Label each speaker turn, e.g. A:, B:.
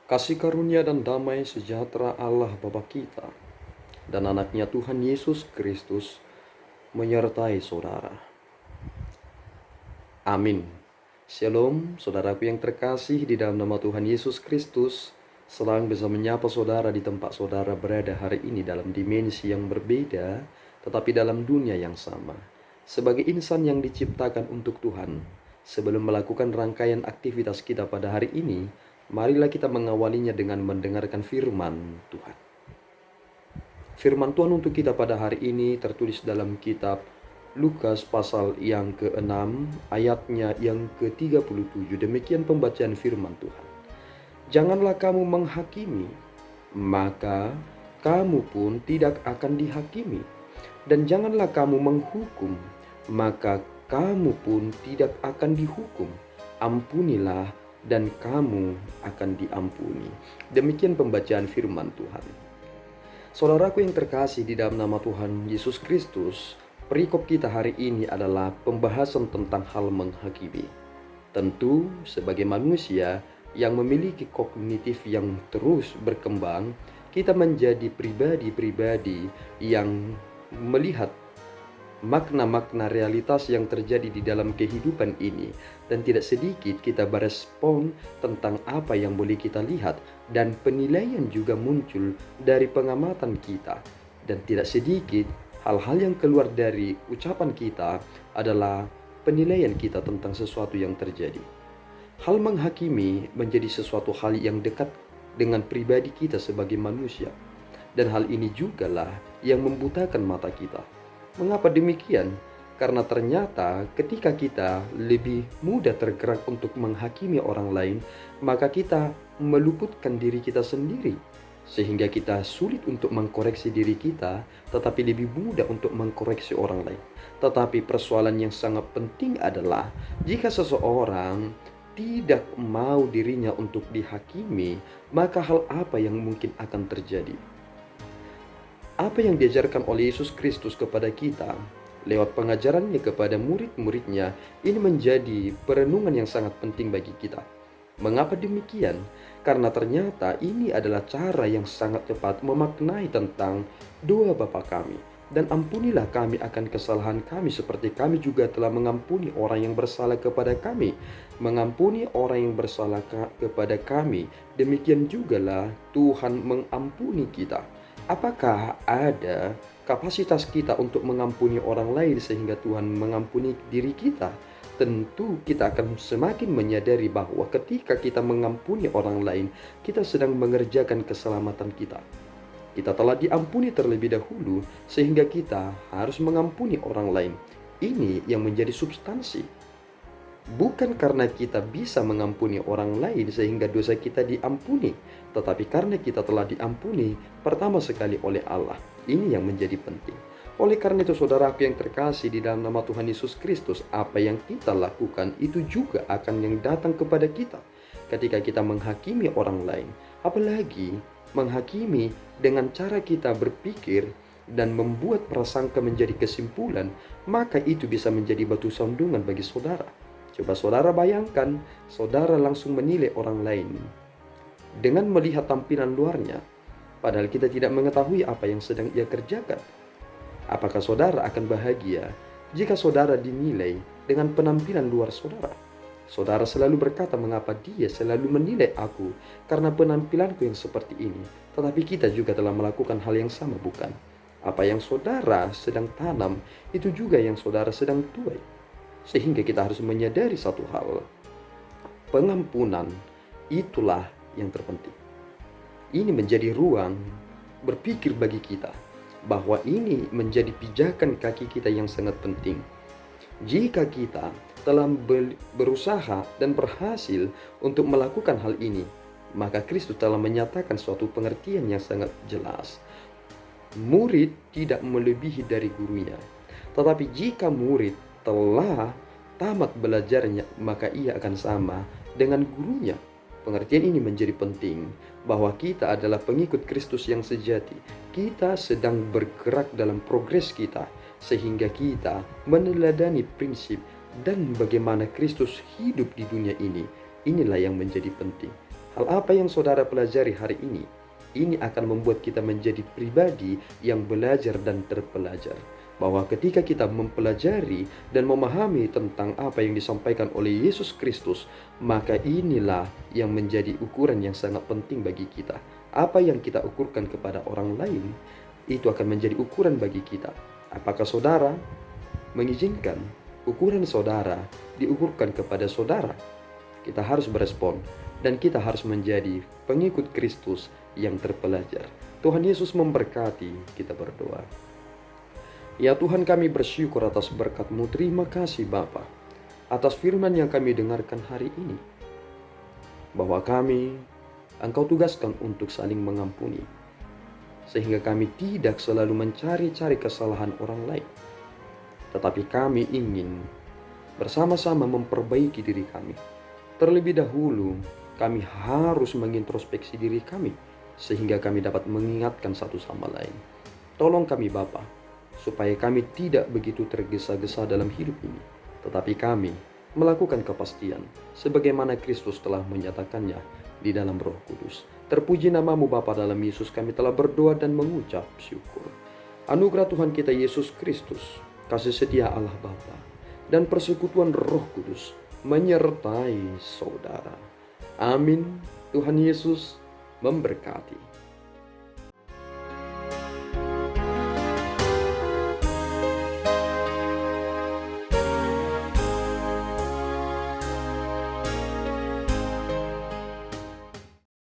A: Kasih karunia dan damai sejahtera Allah Bapa kita dan anaknya Tuhan Yesus Kristus menyertai saudara. Amin. Shalom, saudaraku yang terkasih di dalam nama Tuhan Yesus Kristus. Senang bisa menyapa saudara di tempat saudara berada hari ini dalam dimensi yang berbeda, tetapi dalam dunia yang sama. Sebagai insan yang diciptakan untuk Tuhan, sebelum melakukan rangkaian aktivitas kita pada hari ini, marilah kita mengawalinya dengan mendengarkan firman Tuhan. Firman Tuhan untuk kita pada hari ini tertulis dalam kitab Lukas pasal yang ke-6 ayatnya yang ke-37. Demikian pembacaan firman Tuhan. Janganlah kamu menghakimi, maka kamu pun tidak akan dihakimi. Dan janganlah kamu menghukum, maka kamu pun tidak akan dihukum. Ampunilah dan kamu akan diampuni. Demikian pembacaan firman Tuhan. Saudaraku yang terkasih di dalam nama Tuhan Yesus Kristus, perikop kita hari ini adalah pembahasan tentang hal menghakimi. Tentu sebagai manusia yang memiliki kognitif yang terus berkembang, kita menjadi pribadi-pribadi yang melihat makna-makna realitas yang terjadi di dalam kehidupan ini, dan tidak sedikit kita berespon tentang apa yang boleh kita lihat, dan penilaian juga muncul dari pengamatan kita, dan tidak sedikit hal-hal yang keluar dari ucapan kita adalah penilaian kita tentang sesuatu yang terjadi. Hal menghakimi menjadi sesuatu hal yang dekat dengan pribadi kita sebagai manusia, dan hal ini jugalah yang membutakan mata kita. Mengapa demikian? Karena ternyata ketika kita lebih mudah tergerak untuk menghakimi orang lain, maka kita meluputkan diri kita sendiri, sehingga kita sulit untuk mengkoreksi diri kita, tetapi lebih mudah untuk mengkoreksi orang lain. Tetapi persoalan yang sangat penting adalah jika seseorang tidak mau dirinya untuk dihakimi, maka hal apa yang mungkin akan terjadi? Apa yang diajarkan oleh Yesus Kristus kepada kita lewat pengajarannya kepada murid-muridnya ini menjadi perenungan yang sangat penting bagi kita. Mengapa demikian? Karena ternyata ini adalah cara yang sangat tepat memaknai tentang doa Bapa kami. Dan ampunilah kami akan kesalahan kami seperti kami juga telah mengampuni orang yang bersalah kepada kami. Mengampuni orang yang bersalah kepada kami, demikian jugalah Tuhan mengampuni kita. Apakah ada kapasitas kita untuk mengampuni orang lain sehingga Tuhan mengampuni diri kita? Tentu kita akan semakin menyadari bahwa ketika kita mengampuni orang lain, kita sedang mengerjakan keselamatan kita. Kita telah diampuni terlebih dahulu sehingga kita harus mengampuni orang lain. Ini yang menjadi substansi. Bukan karena kita bisa mengampuni orang lain sehingga dosa kita diampuni, tetapi karena kita telah diampuni pertama sekali oleh Allah. Ini yang menjadi penting. Oleh karena itu saudaraku yang terkasih di dalam nama Tuhan Yesus Kristus, apa yang kita lakukan itu juga akan yang datang kepada kita ketika kita menghakimi orang lain. Apalagi menghakimi dengan cara kita berpikir dan membuat prasangka menjadi kesimpulan, maka itu bisa menjadi batu sandungan bagi saudara. Coba saudara bayangkan, saudara langsung menilai orang lain dengan melihat tampilan luarnya, padahal kita tidak mengetahui apa yang sedang ia kerjakan. Apakah saudara akan bahagia jika saudara dinilai dengan penampilan luar saudara? Saudara selalu berkata, mengapa dia selalu menilai aku karena penampilanku yang seperti ini. Tetapi kita juga telah melakukan hal yang sama, bukan? Apa yang saudara sedang tanam, itu juga yang saudara sedang tuai. Sehingga kita harus menyadari satu hal. Pengampunan itulah yang terpenting. Ini menjadi ruang berpikir bagi kita, bahwa ini menjadi pijakan kaki kita yang sangat penting. Jika kita telah berusaha dan berhasil untuk melakukan hal ini, maka Kristus telah menyatakan suatu pengertian yang sangat jelas. Murid tidak melebihi dari gurunya. Tetapi jika murid telah tamat belajarnya, maka ia akan sama dengan gurunya. Pengertian ini menjadi penting, bahwa kita adalah pengikut Kristus yang sejati. Kita sedang bergerak dalam progres kita, sehingga kita meneladani prinsip dan bagaimana Kristus hidup di dunia ini. Inilah yang menjadi penting. Hal apa yang saudara pelajari hari ini akan membuat kita menjadi pribadi yang belajar dan terpelajar. Bahwa ketika kita mempelajari dan memahami tentang apa yang disampaikan oleh Yesus Kristus, maka inilah yang menjadi ukuran yang sangat penting bagi kita. Apa yang kita ukurkan kepada orang lain, itu akan menjadi ukuran bagi kita. Apakah saudara mengizinkan ukuran saudara diukurkan kepada saudara? Kita harus berespon dan kita harus menjadi pengikut Kristus yang terpelajar. Tuhan Yesus memberkati. Kita berdoa. Ya Tuhan, kami bersyukur atas berkat-Mu. Terima kasih Bapa atas firman yang kami dengarkan hari ini, bahwa Engkau tugaskan untuk saling mengampuni, sehingga kami tidak selalu mencari-cari kesalahan orang lain, tetapi kami ingin bersama-sama memperbaiki diri kami. Terlebih dahulu kami harus mengintrospeksi diri kami, sehingga kami dapat mengingatkan satu sama lain. Tolong kami Bapa, supaya kami tidak begitu tergesa-gesa dalam hidup ini, tetapi kami melakukan kepastian sebagaimana Kristus telah menyatakannya di dalam Roh Kudus. Terpuji nama-Mu Bapa, dalam Yesus kami telah berdoa dan mengucap syukur. Anugerah Tuhan kita Yesus Kristus, kasih setia Allah Bapa, dan persekutuan Roh Kudus menyertai saudara. Amin. Tuhan Yesus memberkati.